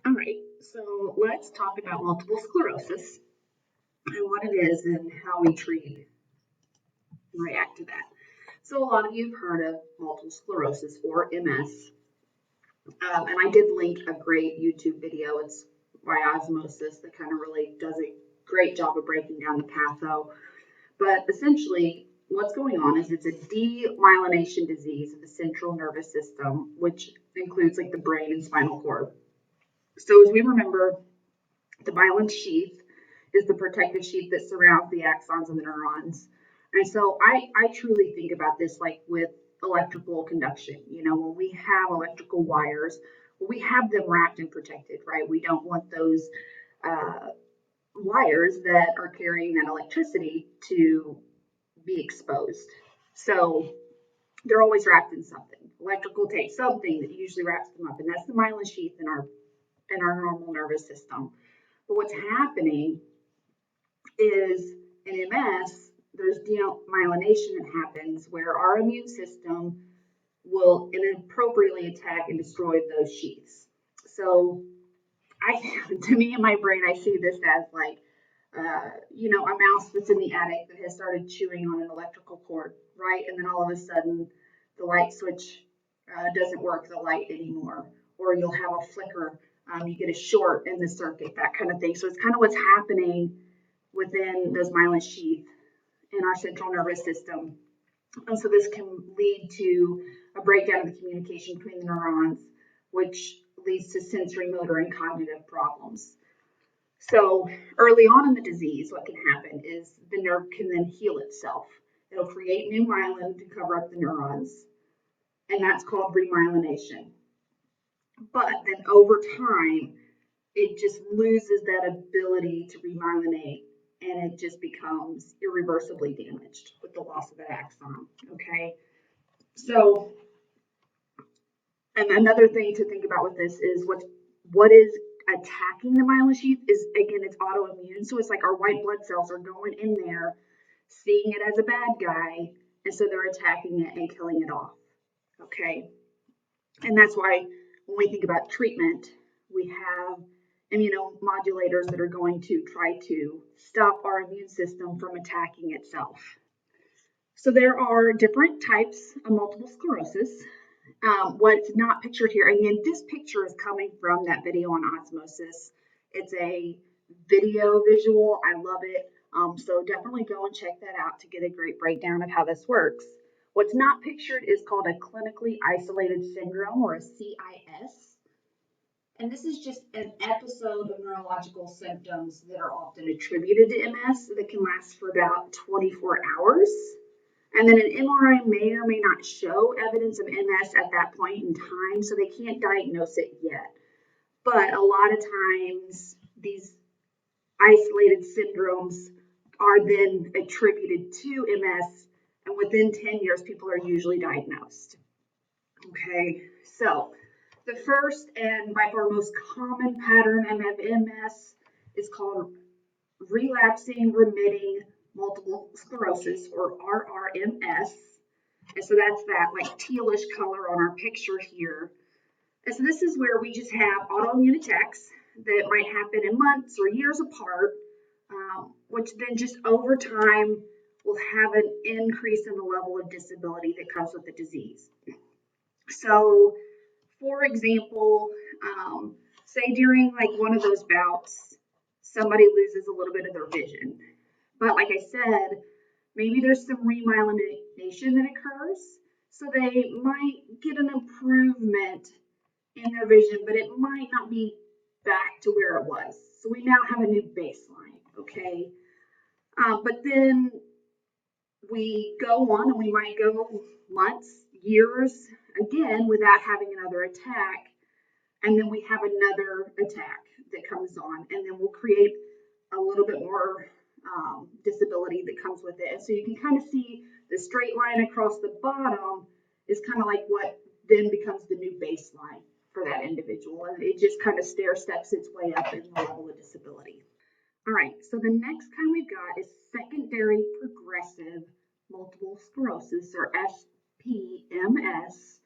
All right, so let's talk about multiple sclerosis and what it is and how we treat and react to that. So, a lot of you have heard of multiple sclerosis or MS, and I did link a great YouTube video. It's by Osmosis that kind of really does a great job of breaking down the patho. But essentially, what's going on is it's a demyelination disease of the central nervous system, which includes like the brain and spinal cord. So, as we remember, the myelin sheath is the protective sheath that surrounds the axons and the neurons. And so I truly think about this like with electrical conduction. When we have electrical wires, we have them wrapped and protected, right? We don't want those uh, wires that are carrying that electricity to be exposed. So they're always wrapped in something. Electrical tape, something that usually wraps them up, and that's the myelin sheath in our normal nervous system. But what's happening is in MS, there's demyelination that happens where our immune system will inappropriately attack and destroy those sheaths. So to me in my brain, I see this as like, a mouse that's in the attic that has started chewing on an electrical cord, right? And then all of a sudden, the light switch doesn't work the light anymore, or you'll have a flicker. You get a short in the circuit, that kind of thing. So it's kind of what's happening within those myelin sheath in our central nervous system. And so this can lead to a breakdown of the communication between the neurons, which leads to sensory, motor, and cognitive problems. So early on in the disease, what can happen is the nerve can then heal itself. It'll create new myelin to cover up the neurons, and that's called remyelination. But then over time, it just loses that ability to remyelinate, and it just becomes irreversibly damaged with the loss of that axon. Okay, so and another thing to think about with this is what is attacking the myelin sheath is, again, it's autoimmune. So it's like our white blood cells are going in there, seeing it as a bad guy, and so they're attacking it and killing it off. Okay, and that's why when we think about treatment, we have immunomodulators that are going to try to stop our immune system from attacking itself. So there are different types of multiple sclerosis. What's not pictured here, again, this picture is coming from that video on Osmosis. It's a visual. I love it. So definitely go and check that out to get a great breakdown of how this works. What's not pictured is called a clinically isolated syndrome, or a CIS. And this is just an episode of neurological symptoms that are often attributed to MS that can last for about 24 hours. And then an MRI may or may not show evidence of MS at that point in time, so they can't diagnose it yet. But a lot of times, these isolated syndromes are then attributed to MS, and within 10 years, people are usually diagnosed. Okay, so the first and by far most common pattern of MS is called relapsing remitting multiple sclerosis, or RRMS. And so that's that like tealish color on our picture here. And so this is where we just have autoimmune attacks that might happen in months or years apart, which then just over time will have an increase in the level of disability that comes with the disease. So, for example, say during like one of those bouts, somebody loses a little bit of their vision. But like I said, maybe there's some remyelination that occurs, so they might get an improvement in their vision, but it might not be back to where it was. So we now have a new baseline, okay? But then we go on and we might go months, years, again, without having another attack. And then we have another attack that comes on, and then we'll create a little bit more disability that comes with it. And so you can kind of see the straight line across the bottom is kind of like what then becomes the new baseline for that individual. And it just kind of stair steps its way up in the level of disability. All right, so the next kind we've got is secondary progressive multiple sclerosis, or SPMS,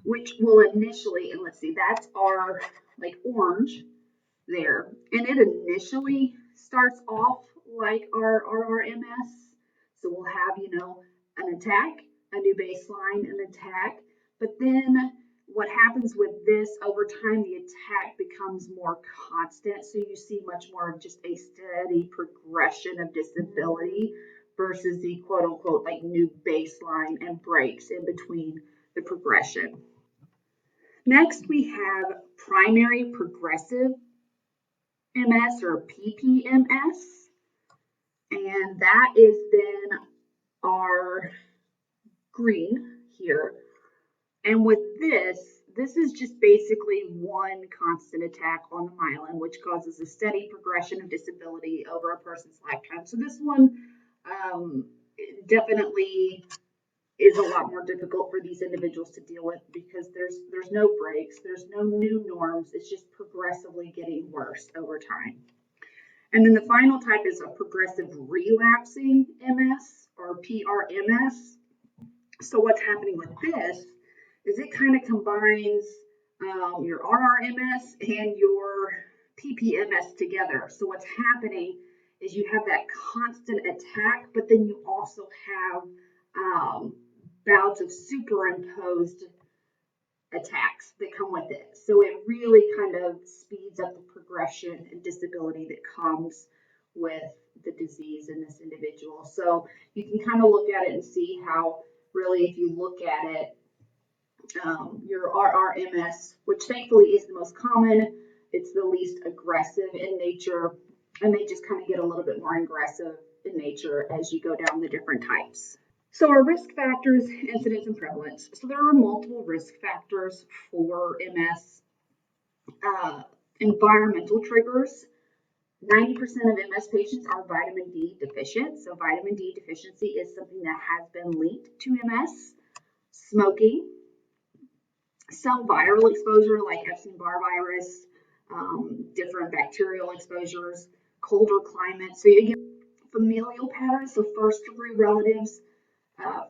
which will initially, and let's see, that's our like orange, there. And it initially starts off like our RRMS. So we'll have, an attack, a new baseline, an attack. But then what happens with this over time, the attack becomes more constant. So you see much more of just a steady progression of disability versus the quote unquote like new baseline and breaks in between the progression. Next, we have primary progressive MS or PPMS, and that is then our green here. And with this is just basically one constant attack on the myelin, which causes a steady progression of disability over a person's lifetime. So this one definitely is a lot more difficult for these individuals to deal with because there's no breaks, there's no new norms, it's just progressively getting worse over time. And then the final type is a progressive relapsing MS or PRMS. So what's happening with this is it kind of combines your RRMS and your PPMS together. So what's happening is you have that constant attack, but then you also have bouts of superimposed attacks that come with it. So it really kind of speeds up the progression and disability that comes with the disease in this individual. So you can kind of look at it and see how really, if you look at it, your RRMS, which thankfully is the most common, it's the least aggressive in nature, and they just kind of get a little bit more aggressive in nature as you go down the different types. So our risk factors, incidence, and prevalence. So there are multiple risk factors for MS. Environmental triggers. 90% of MS patients are vitamin D deficient. So vitamin D deficiency is something that has been linked to MS. Smoking. Some viral exposure like Epstein-Barr virus, different bacterial exposures, colder climates. So again, familial patterns, so first-degree relatives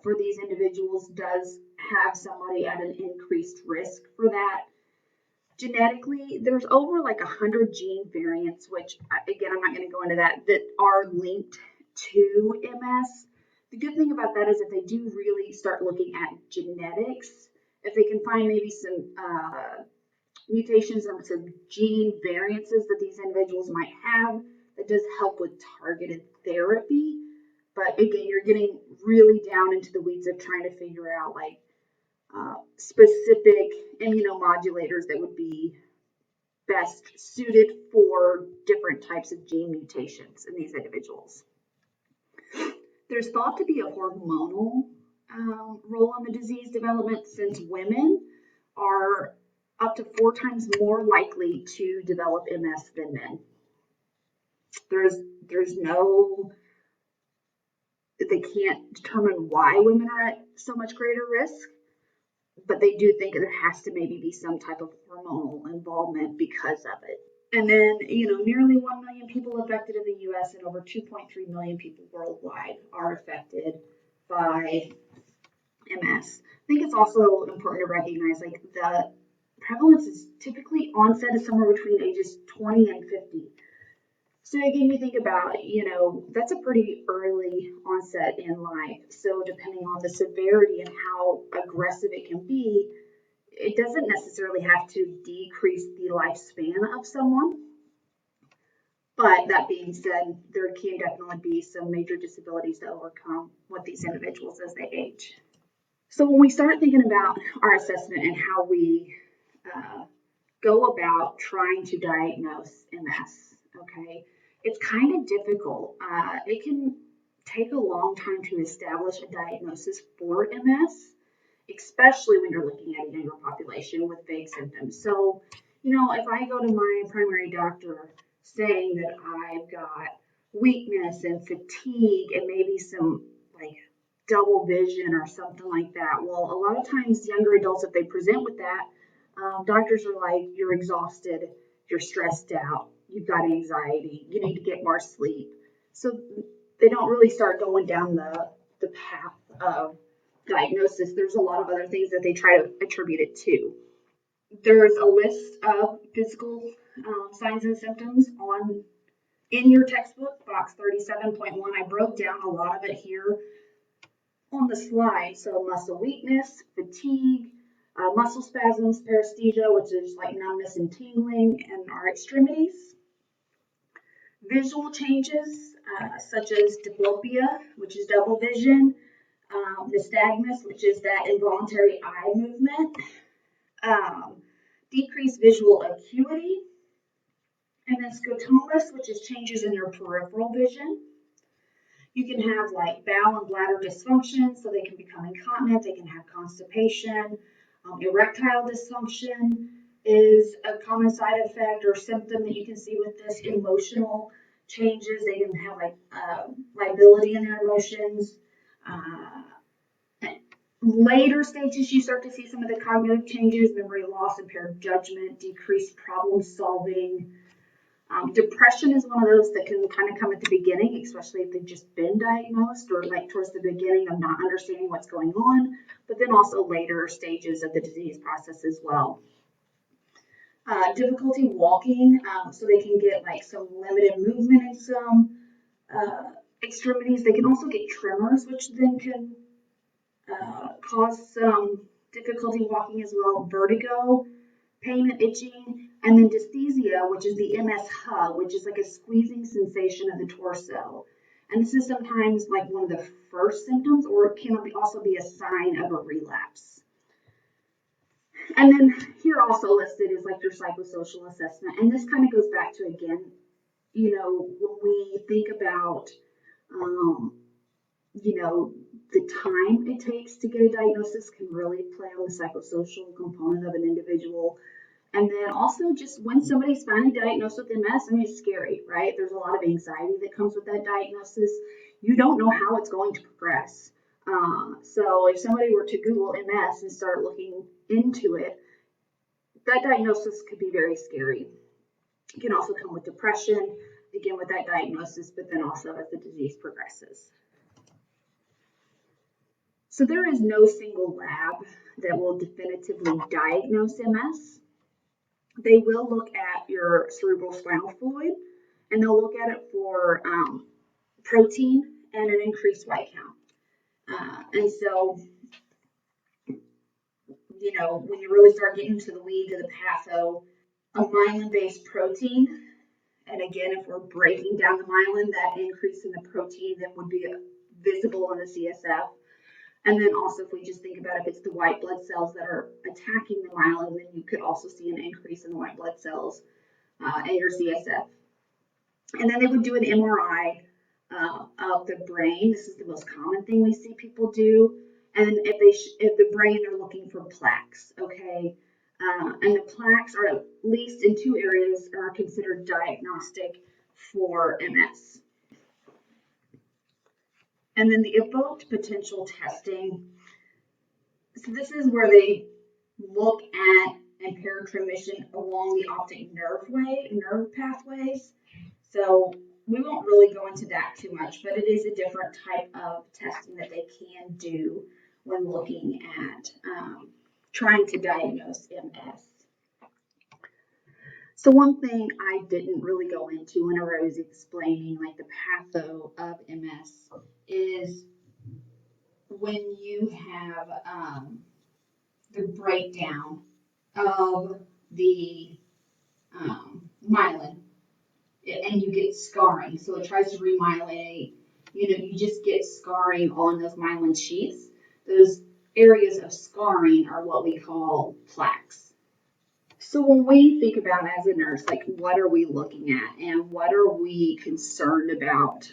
for these individuals does have somebody at an increased risk for that. Genetically, there's over like 100 gene variants, which again, I'm not going to go into that are linked to MS. The good thing about that is that they do really start looking at genetics. If they can find maybe some mutations or some gene variances that these individuals might have, that does help with targeted therapy. But again, you're getting really down into the weeds of trying to figure out like specific immunomodulators that would be best suited for different types of gene mutations in these individuals. There's thought to be a hormonal role in the disease development, since women are up to 4 times more likely to develop MS than men. They can't determine why women are at so much greater risk, but they do think there has to maybe be some type of hormonal involvement because of it. And then, nearly 1 million people affected in the US and over 2.3 million people worldwide are affected by MS. I think it's also important to recognize like the prevalence is typically onset is somewhere between ages 20 and 50. So again, you think about, that's a pretty early onset in life. So depending on the severity and how aggressive it can be, it doesn't necessarily have to decrease the lifespan of someone. But that being said, there can definitely be some major disabilities to overcome with these individuals as they age. So when we start thinking about our assessment and how we go about trying to diagnose MS, okay, it's kind of difficult. It can take a long time to establish a diagnosis for MS, especially when you're looking at a younger population with vague symptoms. So, if I go to my primary doctor saying that I've got weakness and fatigue and maybe some like double vision or something like that, well, a lot of times younger adults, if they present with that, doctors are like, you're exhausted, you're stressed out, you've got anxiety, you need to get more sleep. So they don't really start going down the path of diagnosis. There's a lot of other things that they try to attribute it to. There's a list of physical signs and symptoms in your textbook, box 37.1. I broke down a lot of it here on the slide. So muscle weakness, fatigue, muscle spasms, paresthesia, which is like numbness and tingling in our extremities. Visual changes, such as diplopia, which is double vision, nystagmus, which is that involuntary eye movement, decreased visual acuity, and then scotomas, which is changes in your peripheral vision. You can have like bowel and bladder dysfunction, so they can become incontinent, they can have constipation. Erectile dysfunction is a common side effect or symptom that you can see with this. Emotional changes, they can have like liability in their emotions. Later stages, you start to see some of the cognitive changes, memory loss, impaired judgment, decreased problem solving. Depression is one of those that can kind of come at the beginning, especially if they've just been diagnosed or like towards the beginning of not understanding what's going on, but then also later stages of the disease process as well. Difficulty walking, so they can get like some limited movement in some extremities. They can also get tremors, which then can cause some difficulty walking as well. Vertigo, pain and itching, and then dysesthesia, which is the MS hug, which is like a squeezing sensation of the torso. And this is sometimes like one of the first symptoms, or it can also be a sign of a relapse. And then here also listed is like your psychosocial assessment. And this kind of goes back to, again, you know, when we think about, you know, the time it takes to get a diagnosis can really play on the psychosocial component of an individual. And then also just when somebody's finally diagnosed with MS, I mean, it's scary, right? There's a lot of anxiety that comes with that diagnosis. You don't know how it's going to progress. So if somebody were to Google MS and start looking into it, that diagnosis could be very scary. It can also come with depression, again with that diagnosis, but then also as the disease progresses. So there is no single lab that will definitively diagnose MS. They will look at your cerebral spinal fluid, and they'll look at it for protein and an increased white count. And so, you know, when you really start getting into the weeds of the patho, a myelin-based protein, and again, if we're breaking down the myelin, that increase in the protein then would be visible in the CSF. And then also, if we just think about if it's the white blood cells that are attacking the myelin, then you could also see an increase in the white blood cells in your CSF. And then they would do an MRI of the brain. This is the most common thing we see people do. And if the brain, they're looking for plaques, okay? And the plaques are at least in two areas are considered diagnostic for MS. And then the evoked potential testing. So this is where they look at impaired transmission along the optic nerve pathways. So we won't really go into that too much, but it is a different type of testing that they can do when looking at trying to diagnose MS. So one thing I didn't really go into whenever I was explaining like the patho of MS is when you have the breakdown of the myelin and you get scarring. So it tries to remyelinate. You know, you just get scarring on those myelin sheaths. Those areas of scarring are what we call plaques. So when we think about as a nurse, like what are we looking at and what are we concerned about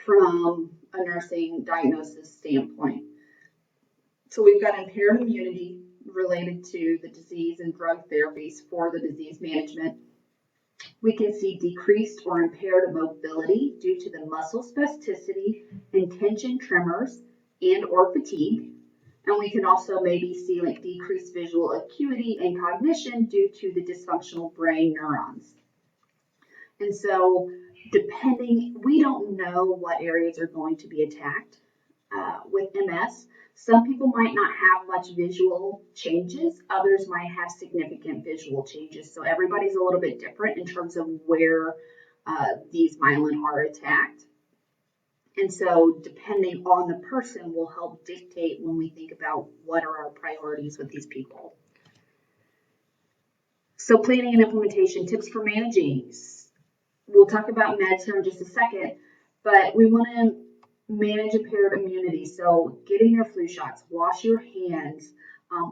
from a nursing diagnosis standpoint? So we've got impaired immunity related to the disease and drug therapies for the disease management. We can see decreased or impaired mobility due to the muscle spasticity and tension tremors and or fatigue. And we can also maybe see like decreased visual acuity and cognition due to the dysfunctional brain neurons. And so we don't know what areas are going to be attacked. with MS. Some people might not have much visual changes, others might have significant visual changes. So everybody's a little bit different in terms of where these myelin are attacked. And so depending on the person will help dictate when we think about what are our priorities with these people. So planning and implementation tips for managing. We'll talk about meds here in just a second, but we want to manage impaired immunity. So getting your flu shots, wash your hands,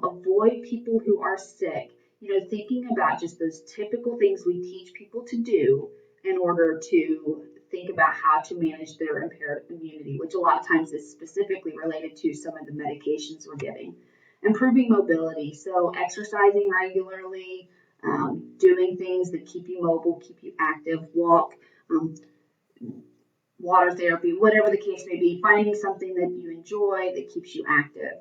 avoid people who are sick, thinking about just those typical things we teach people to do in order to think about how to manage their impaired immunity, which a lot of times is specifically related to some of the medications we're giving. Improving mobility, so exercising regularly, doing things that keep you mobile, keep you active, walk, water therapy, whatever the case may be, finding something that you enjoy that keeps you active.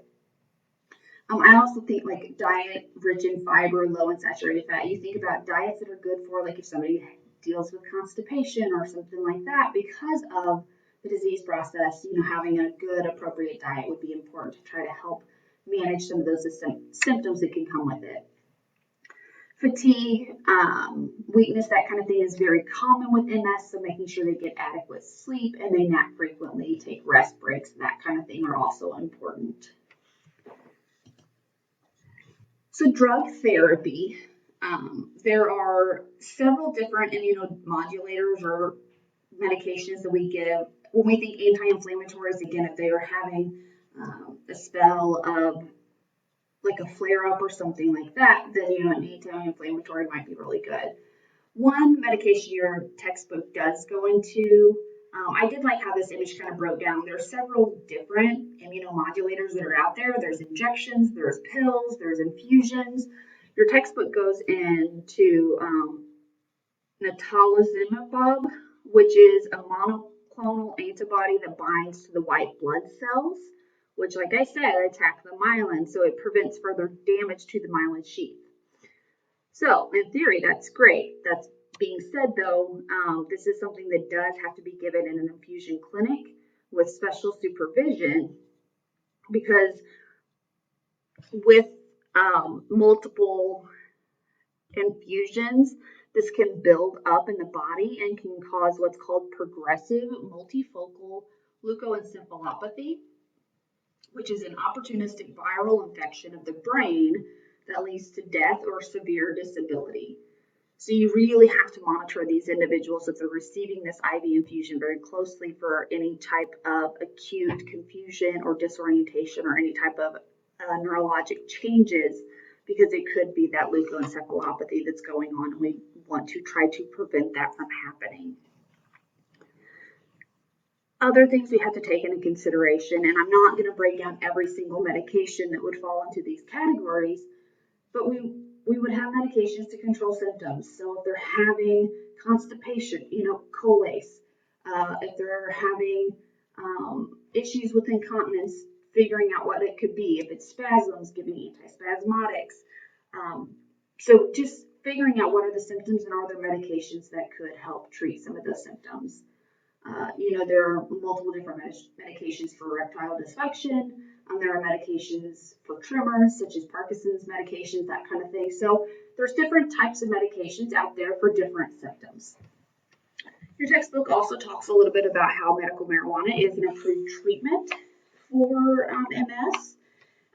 I also think like diet rich in fiber, low in saturated fat. You think about diets that are good for like if somebody deals with constipation or something like that because of the disease process, having a good appropriate diet would be important to try to help manage some of those symptoms that can come with it. Fatigue, weakness, that kind of thing is very common with MS, so making sure they get adequate sleep and they nap frequently, take rest breaks, that kind of thing are also important. So drug therapy, there are several different immunomodulators or medications that we give. When we think anti-inflammatories, again, if they are having a spell of like a flare-up or something like that, then an anti-inflammatory might be really good. One medication your textbook does go into, I did like how this image kind of broke down. There are several different immunomodulators that are out there. There's injections, there's pills, there's infusions. Your textbook goes into natalizumab, which is a monoclonal antibody that binds to the white blood cells, which, like I said, attack the myelin, so it prevents further damage to the myelin sheath. So, in theory, that's great. That's being said, though, this is something that does have to be given in an infusion clinic with special supervision because with multiple infusions, this can build up in the body and can cause what's called progressive multifocal leukoencephalopathy, which is an opportunistic viral infection of the brain that leads to death or severe disability. So you really have to monitor these individuals if they're receiving this IV infusion very closely for any type of acute confusion or disorientation or any type of neurologic changes, because it could be that leukoencephalopathy that's going on, and we want to try to prevent that from happening. Other things we have to take into consideration, and I'm not going to break down every single medication that would fall into these categories, but we would have medications to control symptoms. So if they're having constipation, colace. If they're having issues with incontinence, figuring out what it could be. If it's spasms, giving antispasmodics. So just figuring out what are the symptoms and are there medications that could help treat some of those symptoms. There are multiple different medications for erectile dysfunction. There are medications for tremors, such as Parkinson's medications, that kind of thing. So there's different types of medications out there for different symptoms. Your textbook also talks a little bit about how medical marijuana is an approved treatment for MS.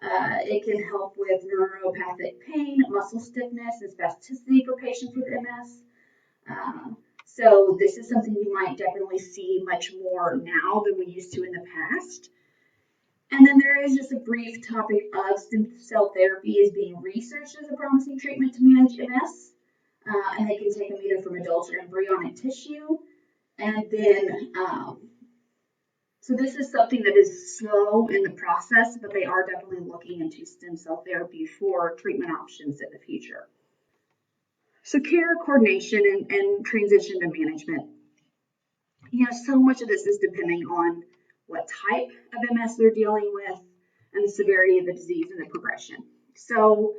It can help with neuropathic pain, muscle stiffness, and spasticity for patients with MS. So this is something you might definitely see much more now than we used to in the past. And then there is just a brief topic of stem cell therapy is being researched as a promising treatment to manage MS. And they can take them either from adult or embryonic tissue. And then, so this is something that is slow in the process, but they are definitely looking into stem cell therapy for treatment options in the future. So care, coordination, and transition to management. So much of this is depending on what type of MS they're dealing with and the severity of the disease and the progression. So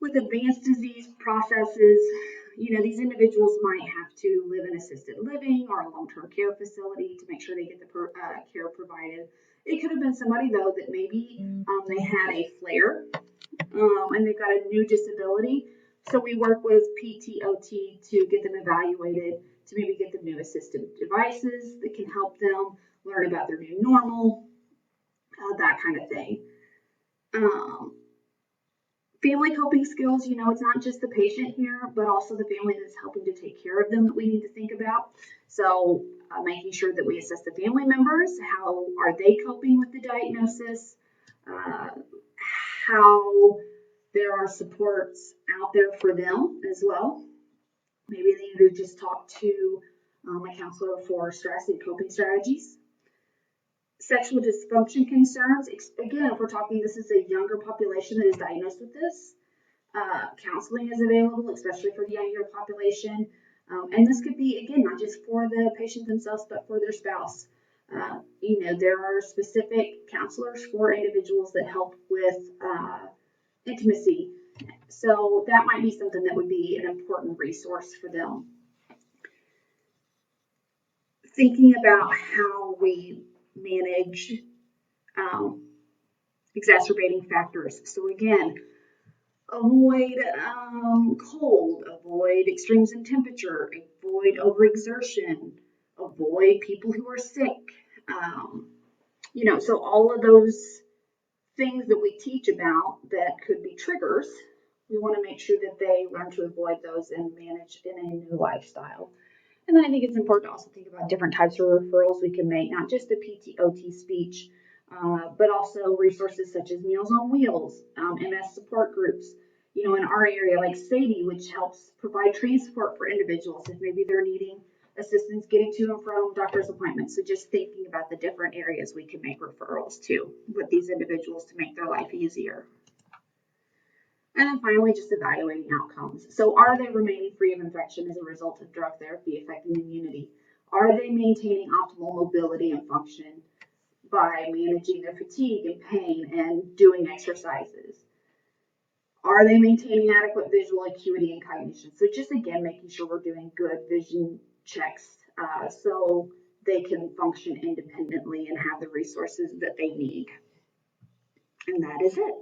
with advanced disease processes, these individuals might have to live in assisted living or a long-term care facility to make sure they get the care provided. It could have been somebody though that maybe they had a flare and they've got a new disability. So we work with PTOT to get them evaluated, to maybe get them new assistive devices that can help them learn about their new normal, that kind of thing. Family coping skills, it's not just the patient here, but also the family that's helping to take care of them that we need to think about. So making sure that we assess the family members, how are they coping with the diagnosis, how there are supports out there for them as well. Maybe they need to just talk to a counselor for stress and coping strategies. Sexual dysfunction concerns, again, if we're talking, this is a younger population that is diagnosed with this. Counseling is available, especially for the younger population. And this could be, again, not just for the patient themselves, but for their spouse. There are specific counselors for individuals that help with intimacy. So that might be something that would be an important resource for them. Thinking about how we manage exacerbating factors. So again, avoid cold, avoid extremes in temperature, avoid overexertion, avoid people who are sick. So all of those things that we teach about that could be triggers, we want to make sure that they learn to avoid those and manage in a new lifestyle. And then I think it's important to also think about different types of referrals we can make, not just the PTOT speech, but also resources such as Meals on Wheels, MS support groups, in our area like SADE, which helps provide transport for individuals if maybe they're needing assistance getting to and from doctor's appointments. So just thinking about the different areas we can make referrals to with these individuals to make their life easier. And then finally, just evaluating outcomes. So are they remaining free of infection as a result of drug therapy affecting immunity? Are they maintaining optimal mobility and function by managing their fatigue and pain and doing exercises? Are they maintaining adequate visual acuity and cognition? So just again, making sure we're doing good vision checks so they can function independently and have the resources that they need. And that is it.